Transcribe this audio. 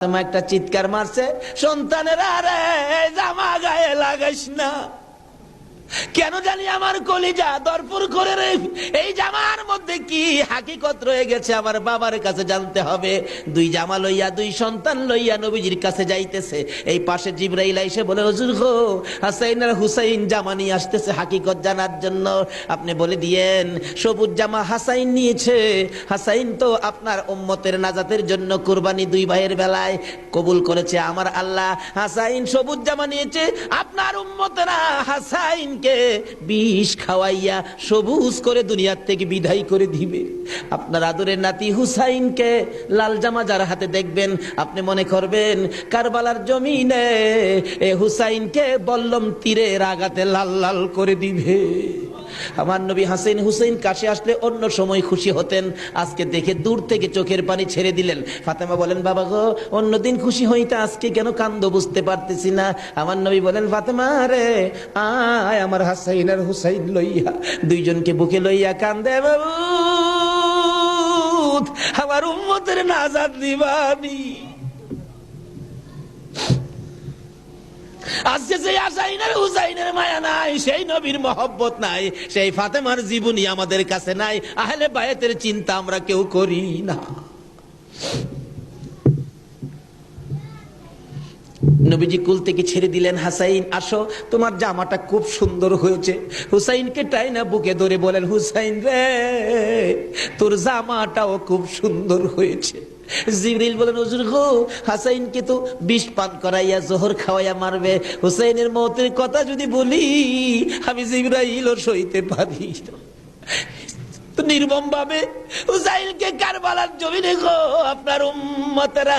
তোমার একটা চিৎকার মারছে, সন্তানেরা রে জামা গায়ে লাগাইস না। কেন জানি আমার কলিজা দরপুর করে রে, এই জামার মধ্যে কি হাকিকত রয়ে গেছে আমার বাবার কাছে জানতে হবে। দুই জামা লইয়া, দুই সন্তান লইয়া নবীজির কাছে যাইতেছে। এই পাশে জিবরাইল এসে বলে, হুজুর গো, হাসাইন আর হুসাইন জামা নিয়ে আসতেছে হাকিকত জানার জন্য। আপনি বলে দিয়েন সবুজ জামা হাসাইন নিয়েছে। হাসাইন তো আপনার উম্মতের নাজাতের জন্য কুরবানি দুই ভাইয়ের বেলায় কবুল করেছে আমার আল্লাহ। হাসাইন সবুজ জামা নিয়েছে, আপনার উম্মতেরা হাসাইন কে বিষ খাওয়াইয়া সবুজ করে দুনিয়ার থেকে বিদায় করে দিবে। আপনার আদরের নাতি হুসাইনকে লাল জামা যার হাতে দেখবেন, আপনি মনে করবেন কারবালার জমিনে এ হুসাইনকে বল্লম তীরের আঘাতে লাল লাল করে দিবে। আমার নবী হাসান হুসাইন কাছে আসলে অন্য সময় খুশি হতেন, আজকে দেখে দূর থেকে চোখের পানি ছেড়ে দিলেন। ফাতেমা বলেন, বাবা গো, অন্যদিন খুশি হইতে আজকে কেন কান্দো বুঝতে পারতেছি না। আমার নবী বলেন, ফাতেমা রে আয় আমার হাসাইন আর হুসাইন লইয়া, দুইজনকে বুকে লইয়া কান্দে বাবু, আমার উম্মতের নাজাত দিবানি। আজকে সেই হাসাইনের হুসাইনের মায়া নাই, সেই নবীর মহব্বত নাই, সেই ফাতেমার জীবনী আমাদের কাছে নাই, আহলে বায়াতের চিন্তা আমরা কেউ করি না। নবীজি কুল থেকে ছেড়ে দিলেন, হাসাইন আসো, তোমার জামাটা খুব সুন্দর হয়েছে। হুসাইনকে টাইনা বুকে ধরে বলেন, হুসাইন রে তোর জামাটাও খুব সুন্দর হয়েছে। জিবরিল বলেন, হুজুর গো, হাসাইনকে তো বিষ পান করাইয়া জোহর খাওয়াইয়া মারবে। হুসাইনের মৌতের কথা যদি বলি আমি জিবরাইলও সইতে পারি না। তো নির্মম ভাবে হুসাইনকে কারবালার জমিনে গো আপনার উম্মতেরা